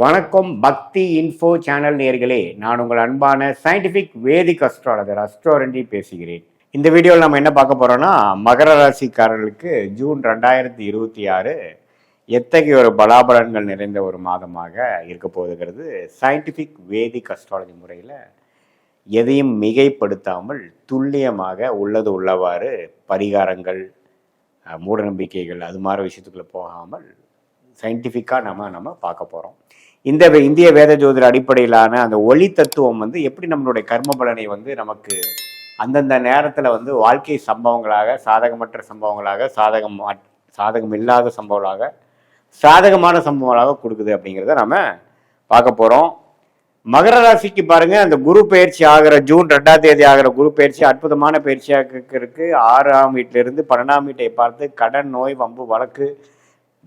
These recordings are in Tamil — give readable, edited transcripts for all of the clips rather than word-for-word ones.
வணக்கம் பக்தி இன்ஃபோ சேனல் நேயர்களே, நான் உங்கள் அன்பான சயின்டிஃபிக் வேதிக் அஸ்ட்ராலஜர் அஸ்ட்ரோரண்டி பேசுகிறேன். இந்த வீடியோவில் நம்ம என்ன பார்க்க போறோம்னா, மகர ராசிக்காரர்களுக்கு ஜூன் 2026 எத்தகைய ஒரு பலாபலன்கள் நிறைந்த ஒரு மாதமாக இருக்க போகுதுங்கிறது சயின்டிஃபிக் வேதிக் அஸ்ட்ராலஜி முறையில் எதையும் மிகைப்படுத்தாமல் துல்லியமாக உள்ளது உள்ளவாறு பரிகாரங்கள், மூடநம்பிக்கைகள் அது மாதிரி விஷயத்துக்குள்ளே போகாமல் சயின்டிஃபிக்காக நம்ம பார்க்க போகிறோம். இந்த இந்திய வேத ஜோதிட அடிப்படையிலான அந்த ஒளி தத்துவம் எப்படி நம்மளுடைய கர்ம பலனை நமக்கு அந்தந்த நேரத்தில் வாழ்க்கை சம்பவங்களாக, சாதகமற்ற சம்பவங்களாக, சாதகம் இல்லாத சம்பவங்களாக, சாதகமான சம்பவங்களாக கொடுக்குது அப்படிங்கிறத நம்ம பார்க்க போகிறோம். மகர ராசிக்கு பாருங்க, அந்த குரு பயிற்சி ஆகிற ஜூன் 2ஆம் தேதி ஆகிற குரு பயிற்சி அற்புதமான பயிற்சியாக இருக்கு. 6ஆம் வீட்டிலிருந்து 12ஆம் வீட்டை பார்த்து கடன், நோய், வம்பு, வழக்கு,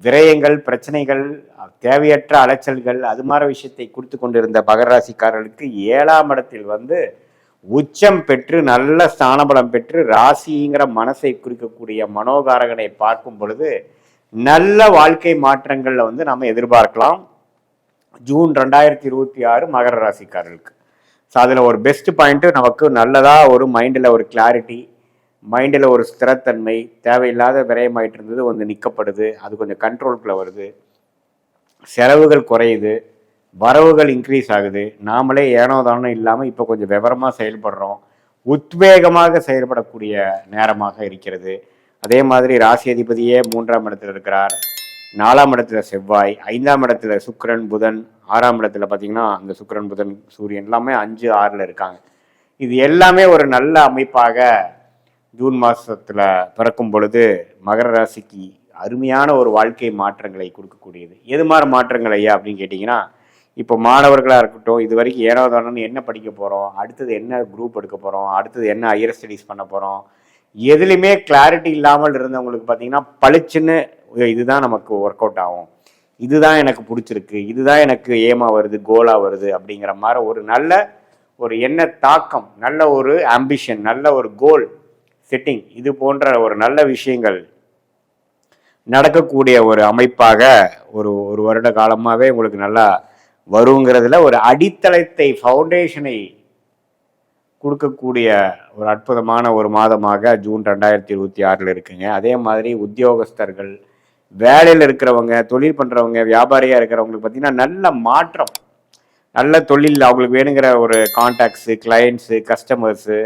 விரயங்கள், பிரச்சனைகள், தேவையற்ற அலைச்சல்கள் அது மாதிரி விஷயத்தை கொடுத்து கொண்டிருந்த மகர ராசிக்காரர்களுக்கு 7ஆம் இடத்தில் உச்சம் பெற்று நல்ல ஸ்தானபலம் பெற்று ராசிங்கிற மனசை குறிக்கக்கூடிய மனோகாரகனை பார்க்கும் பொழுது நல்ல வாழ்க்கை மாற்றங்கள்ல நம்ம எதிர்பார்க்கலாம் ஜூன் 2026 மகர ராசிக்காரர்களுக்கு. ஸோ அதில் ஒரு பெஸ்ட் பாயிண்ட்டு நமக்கு நல்லதாக ஒரு மைண்டில் ஒரு கிளாரிட்டி, மைண்டில் ஒரு ஸ்திரத்தன்மை, தேவையில்லாத விரயமாயிட்டு இருந்தது நிற்கப்படுது, அது கொஞ்சம் கண்ட்ரோலுக்குள்ளே வருது, செலவுகள் குறையுது, வரவுகள் இன்க்ரீஸ் ஆகுது, நாமளே ஏனோ தானோ இல்லாமல் இப்போ கொஞ்சம் விவரமாக செயல்படுறோம், உத்வேகமாக செயல்படக்கூடிய நேரமாக இருக்கிறது. அதே மாதிரி ராசி அதிபதியே 3ஆம் இடத்துல இருக்கிறார், 4ஆம் இடத்துல செவ்வாய், 5ஆம் இடத்துல சுக்கிரன், புதன், 6ஆம் இடத்துல பார்த்தீங்கன்னா அந்த சுக்கிரன், புதன், சூரியன் எல்லாமே 5, 6ல் இருக்காங்க. இது எல்லாமே ஒரு நல்ல அமைப்பாக ஜூன் மாதத்தில் பிறக்கும் பொழுது மகர ராசிக்கு அருமையான ஒரு வாழ்க்கை மாற்றங்களை கொடுக்கக்கூடியது. எது மாதிரி மாற்றங்கள் ஐயா அப்படின்னு கேட்டிங்கன்னா, இப்போ மாணவர்களாக இருக்கட்டும், இது வரைக்கும் ஏனோ தானோன்னு என்ன படிக்க போகிறோம், அடுத்தது என்ன குரூப் எடுக்க போகிறோம், அடுத்தது என்ன ஹையர் ஸ்டடீஸ் பண்ண போகிறோம், எதுலையுமே கிளாரிட்டி இல்லாமல் இருந்தவங்களுக்கு பார்த்தீங்கன்னா பளிச்சுன்னு இதுதான் நமக்கு ஒர்க் அவுட் ஆகும், இதுதான் எனக்கு பிடிச்சிருக்கு, இதுதான் எனக்கு ஏமா வருது, கோலாக வருது அப்படிங்கிற மாதிரி ஒரு நல்ல ஒரு எண்ண தாக்கம், நல்ல ஒரு ஆம்பிஷன், நல்ல ஒரு கோல் செட்டிங், இது போன்ற ஒரு நல்ல விஷயங்கள் நடக்கக்கூடிய ஒரு அமைப்பாக ஒரு வருட காலமாகவே உங்களுக்கு நல்லா வருங்கிறதுல ஒரு அடித்தளத்தை, ஃபவுண்டேஷனை கொடுக்கக்கூடிய ஒரு அற்புதமான ஒரு மாதமாக ஜூன் 2026 இருக்குங்க. அதே மாதிரி உத்தியோகஸ்தர்கள், வேலையில் இருக்கிறவங்க, தொழில் பண்ணுறவங்க, வியாபாரியாக இருக்கிறவங்களுக்கு பார்த்தீங்கன்னா நல்ல மாற்றம், நல்ல தொழில், அவங்களுக்கு வேணுங்கிற ஒரு கான்டாக்ட்ஸு, கிளைண்ட்ஸு, கஸ்டமர்ஸு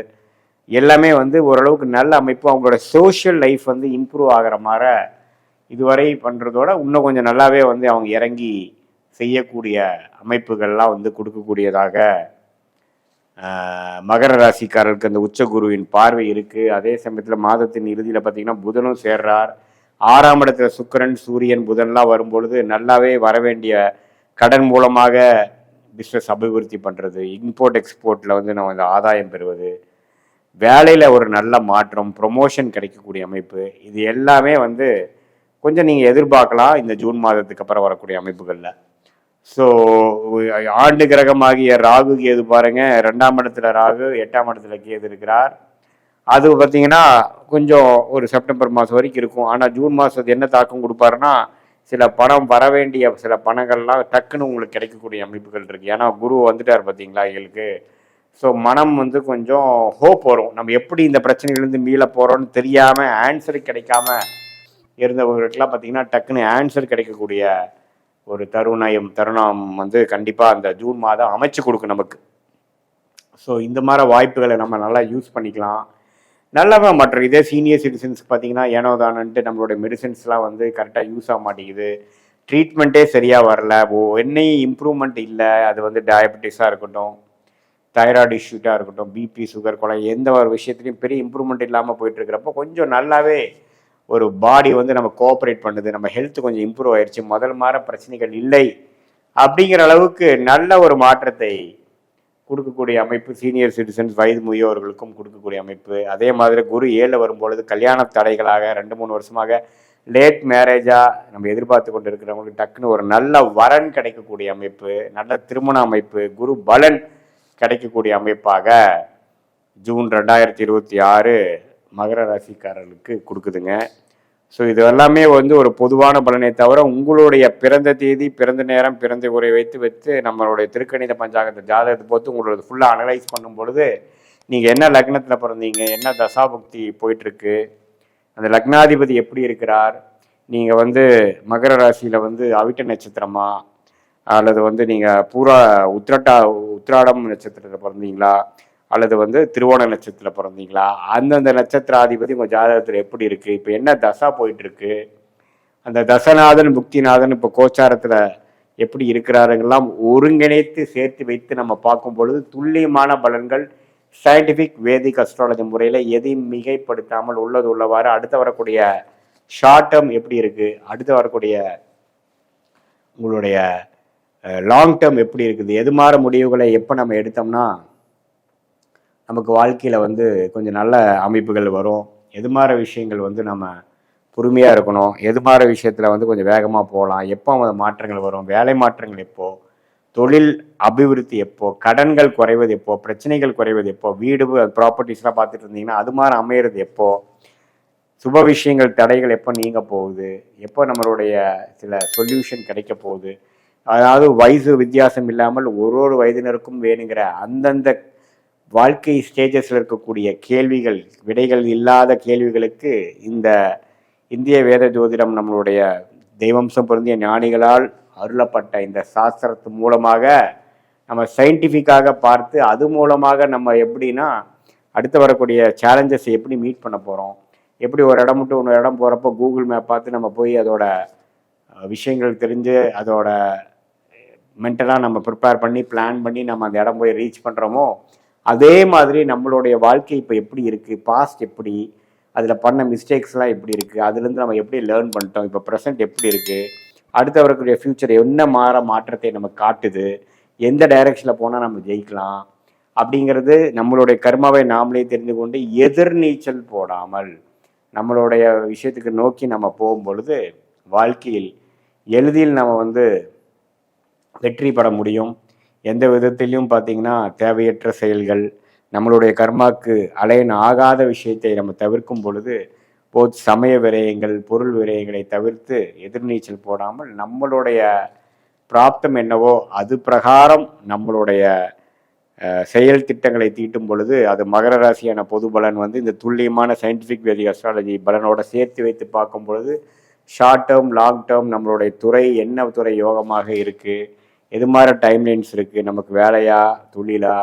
எல்லாமே ஓரளவுக்கு நல்ல அமைப்பு, அவங்களோட சோஷியல் லைஃப் இம்ப்ரூவ் ஆகிற மாதிரி இதுவரை பண்ணுறதோட இன்னும் கொஞ்சம் நல்லாவே அவங்க இறங்கி செய்யக்கூடிய அமைப்புகள்லாம் கொடுக்கக்கூடியதாக மகர ராசிக்காரருக்கு அந்த உச்சகுருவின் பார்வை இருக்குது. அதே சமயத்தில் மாதத்தின் இறுதியில் பார்த்திங்கன்னா புதனும் சேர்றார், 6ஆம் இடத்துல சுக்கிரன், சூரியன், புதன்லாம் வரும்பொழுது நல்லாவே வரவேண்டிய கடன் மூலமாக பிஸ்னஸ் அபிவிருத்தி பண்ணுறது, இம்போர்ட் எக்ஸ்போர்ட்டில் நம்ம ஆதாயம் பெறுவது, வேலையில் ஒரு நல்ல மாற்றம், ப்ரொமோஷன் கிடைக்கக்கூடிய அமைப்பு, இது எல்லாமே கொஞ்சம் நீங்கள் எதிர்பார்க்கலாம் இந்த ஜூன் மாதத்துக்கு அப்புறம் வரக்கூடிய அமைப்புகளில். ஸோ ஆண்டு கிரகமாகிய ராகு கேது பாருங்க, 2ஆம் இடத்துல ராகு, 8ஆம் இடத்துல கேது இருக்கிறார். அது பார்த்தீங்கன்னா கொஞ்சம் ஒரு செப்டம்பர் மாதம் வரைக்கும் இருக்கும். ஆனால் ஜூன் மாதத்து என்ன தாக்கம் கொடுப்பாருன்னா, சில பணம் வர வேண்டிய சில பணங்கள்லாம் டக்குன்னு உங்களுக்கு கிடைக்கக்கூடிய அமைப்புகள் இருக்குது. ஏன்னா குரு வந்துட்டார் பார்த்தீங்களா எங்களுக்கு. ஸோ மனம் கொஞ்சம் ஹோப் வரும், நம்ம எப்படி இந்த பிரச்சனைகள்லேருந்து மீள போகிறோன்னு தெரியாமல் ஆன்சர் கிடைக்காம இருந்தவங்களுக்கெல்லாம் பார்த்தீங்கன்னா டக்குன்னு ஆன்சர் கிடைக்கக்கூடிய ஒரு தருணம் கண்டிப்பாக அந்த ஜூன் மாதம் அமைச்சு கொடுக்கும் நமக்கு. ஸோ இந்த மாதிரி வாய்ப்புகளை நம்ம நல்லா யூஸ் பண்ணிக்கலாம். நல்லாவே மற்ற இதே சீனியர் சிட்டிசன்ஸ்க்கு பார்த்தீங்கன்னா ஏனோ தானன்ட்டு நம்மளுடைய மெடிசன்ஸ்லாம் கரெக்டாக யூஸ் ஆக மாட்டேங்குது, ட்ரீட்மெண்ட்டே சரியாக வரல, என்னையும் இம்ப்ரூவ்மெண்ட் இல்லை. அது டயபெட்டிஸாக இருக்கட்டும், தைராய்டு இஷ்யூட்டாக இருக்கட்டும், பிபி, சுகர், கொலை, எந்த ஒரு விஷயத்துலையும் பெரிய இம்ப்ரூவ்மெண்ட் இல்லாமல் போயிட்டுருக்கிறப்போ கொஞ்சம் நல்லாவே ஒரு பாடி நம்ம கோஆப்ரேட் பண்ணுது, நம்ம ஹெல்த் கொஞ்சம் இம்ப்ரூவ் ஆயிடுச்சு, முதல் மாதிரி பிரச்சனைகள் இல்லை அப்படிங்கிற அளவுக்கு நல்ல ஒரு மாற்றத்தை கொடுக்கக்கூடிய அமைப்பு சீனியர் சிட்டிசன்ஸ், வயது முதியோர்களுக்கும் கொடுக்கக்கூடிய அமைப்பு. அதே மாதிரி குரு 7 வரும்பொழுது கல்யாண தடைகளாக 2-3 வருஷமாக லேட் மேரேஜாக நம்ம எதிர்பார்த்து கொண்டு இருக்கிறவங்களுக்கு டக்குன்னு ஒரு நல்ல வரன் கிடைக்கக்கூடிய அமைப்பு, நல்ல திருமண அமைப்பு, குரு பலன் கிடைக்கக்கூடிய அமைப்பாக ஜூன் 2026 மகர ராசிக்காரர்களுக்கு கொடுக்குதுங்க. ஸோ இது எல்லாமே வந்து ஒரு பொதுவான பலனை தவிர உங்களுடைய பிறந்த தேதி, பிறந்த நேரம், பிறந்த உரை வைத்து நம்மளுடைய திருக்கணித பஞ்சாங்கத்தை ஜாதகத்தை பொறுத்து உங்களோட ஃபுல்லாக அனலைஸ் பண்ணும் பொழுது நீங்கள் என்ன லக்னத்தில் பிறந்தீங்க, என்ன தசாபுக்தி போயிட்டுருக்கு, அந்த லக்னாதிபதி எப்படி இருக்கிறார், நீங்கள் வந்து மகர ராசியில் வந்து அவிட்ட நட்சத்திரமா அல்லது வந்து நீங்கள் பூரா உத்திராடம் நட்சத்திரத்தில் பிறந்தீங்களா அல்லது வந்து திருவோண நட்சத்திரத்தில் பிறந்தீங்களா, அந்தந்த நட்சத்திராதிபதி உங்கள் ஜாதகத்தில் எப்படி இருக்குது, இப்போ என்ன தசா போயிட்டுருக்கு, அந்த தசநாதன் புக்திநாதன் இப்போ கோச்சாரத்தில் எப்படி இருக்கிறாருங்கெல்லாம் ஒருங்கிணைத்து சேர்த்து வைத்து நம்ம பார்க்கும் பொழுது துல்லியமான பலன்கள் சயின்டிஃபிக் வேதிக் அஸ்ட்ராலஜி முறையில் எதையும் மிகைப்படுத்தாமல் உள்ளது உள்ளவாறு அடுத்து வரக்கூடிய ஷார்ட் டேர்ம் எப்படி இருக்குது, அடுத்து வரக்கூடிய உங்களுடைய லாங் டேர்ம் எப்படி இருக்குது, எது மாற முடிவுகளை எப்போ நம்ம எடுத்தோம்னா நமக்கு வாழ்க்கையில் வந்து கொஞ்சம் நல்ல அமைப்புகள் வரும், எது மாற விஷயங்கள் வந்து நம்ம பொறுமையாக இருக்கணும், எது மாற விஷயத்தில் வந்து கொஞ்சம் வேகமாக போகலாம், எப்போ மாற்றங்கள் வரும், வேலை மாற்றங்கள் எப்போ, தொழில் அபிவிருத்தி எப்போ, கடன்கள் குறைவது எப்போ, பிரச்சனைகள் குறைவது எப்போ, வீடு ப்ராப்பர்ட்டிஸ்லாம் பார்த்துட்டு இருந்தீங்கன்னா அது மாதிரி அமையிறது எப்போ, சுப விஷயங்கள் தடைகள் எப்போ நீங்க போகுது, எப்போ நம்மளுடைய சில சொல்யூஷன் கிடைக்க போகுது, அதாவது வயசு வித்தியாசம் இல்லாமல் ஒரு வயதினருக்கும் வேணுங்கிற அந்தந்த வாழ்க்கை ஸ்டேஜஸில் இருக்கக்கூடிய கேள்விகள், விடைகள் இல்லாத கேள்விகளுக்கு இந்த இந்திய வேத ஜோதிடம் நம்மளுடைய தெய்வம்சம் பொருந்திய ஞானிகளால் அருளப்பட்ட இந்த சாஸ்திரத்து மூலமாக நம்ம சயின்டிஃபிக்காக பார்த்து அது மூலமாக நம்ம எப்படின்னா அடுத்து வரக்கூடிய சேலஞ்சஸ் எப்படி மீட் பண்ண போகிறோம், எப்படி ஒரு இடம் விட்டு இன்னொரு இடம் போகிறப்போ கூகுள் மேப் பார்த்து நம்ம போய் அதோட விஷயங்கள் தெரிஞ்சு அதோட மென்டலாக நம்ம ப்ரிப்பேர் பண்ணி பிளான் பண்ணி நம்ம அந்த இடம் போய் ரீச் பண்ணுறோமோ, அதே மாதிரி நம்மளுடைய வாழ்க்கை இப்போ எப்படி இருக்குது, பாஸ்ட் எப்படி, அதில் பண்ண மிஸ்டேக்ஸ்லாம் எப்படி இருக்குது, அதுலேருந்து நம்ம எப்படி லேர்ன் பண்ணிட்டோம், இப்போ ப்ரெசென்ட் எப்படி இருக்குது, அடுத்து வரக்கூடிய ஃப்யூச்சர் என்ன மாற்றத்தை நம்ம காட்டுது, எந்த டைரக்ஷனில் போனால் நம்ம ஜெயிக்கலாம் அப்படிங்கிறது நம்மளுடைய கர்மாவை நாமளே தெரிந்து கொண்டு எதிர்நீச்சல் போடாமல் நம்மளுடைய விஷயத்துக்கு நோக்கி நம்ம போகும் பொழுது வாழ்க்கையில் எளிதில் நம்ம வந்து வெற்றி பெற முடியும். எந்த விதத்திலையும் பார்த்தீங்கன்னா தேவையற்ற செயல்கள், நம்மளுடைய கர்மாக்கு அலைன் ஆகாத விஷயத்தை நம்ம தவிர்க்கும் பொழுது சமய விரயங்கள், பொருள் விரயங்களை தவிர்த்து எதிர்நீச்சல் போடாமல் நம்மளுடைய பிராப்தம் என்னவோ அது பிரகாரம் நம்மளுடைய செயல் திட்டங்களை தீட்டும் பொழுது அது மகர ராசியான பொது பலன் வந்து இந்த துல்லியமான சயின்டிஃபிக் வேதிக் அஸ்ட்ராலஜி பலனோட சேர்த்து வைத்து பார்க்கும் பொழுது ஷார்ட் டேர்ம் லாங் டேர்ம் நம்மளுடைய துறை என்ன துறை யோகமாக இருக்குது, எது மாதிரி டைம்லைன்ஸ் இருக்குது, நமக்கு வேலையா தொழிலா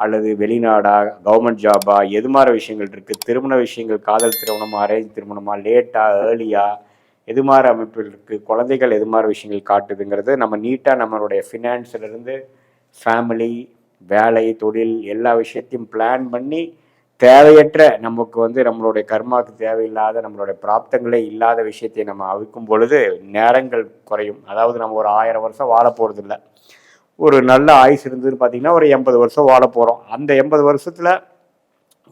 அல்லது வெளிநாடா கவர்மெண்ட் ஜாபா, எது மாதிரி விஷயங்கள் இருக்குது, திருமண விஷயங்கள் காதல் திருமணமா அரேஞ்ச் திருமணமா லேட்டா ஏர்லியா, எது மாதிரி அமைப்பில் இருக்குது, குழந்தைகள் எது மாதிரி விஷயங்கள் காட்டுதுங்கிறது நம்ம நீட்டாக நம்மளுடைய ஃபினான்ஸ்லேருந்து ஃபேமிலி வேலை தொழில் எல்லா விஷயத்தையும் பிளான் பண்ணி தேவையற்ற நமக்கு வந்து நம்மளுடைய கர்மாவுக்கு தேவையில்லாத நம்மளுடைய பிராப்தங்களே இல்லாத விஷயத்தை நம்ம அவிக்கும் பொழுது நேரங்கள் குறையும். அதாவது நம்ம ஒரு 1000 வருஷம் வாழ போகிறது இல்லை, ஒரு நல்ல ஆயுசு இருந்ததுன்னு பார்த்தீங்கன்னா ஒரு 80 வருஷம் வாழ போகிறோம். அந்த 80 வருஷத்தில்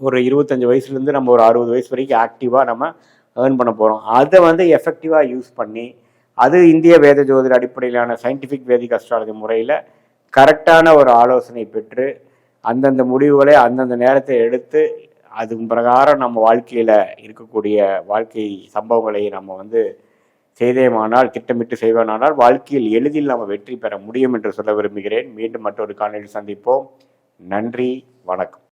ஒரு 25 வயசுலேருந்து நம்ம ஒரு 60 வயசு வரைக்கும் ஆக்டிவாக நம்ம ஏர்ன் பண்ண போகிறோம். அதை வந்து எஃபெக்டிவாக யூஸ் பண்ணி அது இந்திய வேத ஜோதிட அடிப்படையிலான சயின்டிஃபிக் வேதிக் அஸ்ட்ராலஜி முறையில் கரெக்டான ஒரு ஆலோசனை பெற்று அந்தந்த முடிவுகளை அந்தந்த நேரத்தை எடுத்து அது பிரகாரம் நம்ம வாழ்க்கையில் இருக்கக்கூடிய வாழ்க்கை சம்பவங்களை நம்ம வந்து செய்தேமானால் திட்டமிட்டு செய்வனானால் வாழ்க்கையில் எளிதில் நம்ம வெற்றி பெற முடியும் என்று சொல்ல விரும்புகிறேன். மீண்டும் மற்றொரு காணொளியில் சந்திப்போம். நன்றி, வணக்கம்.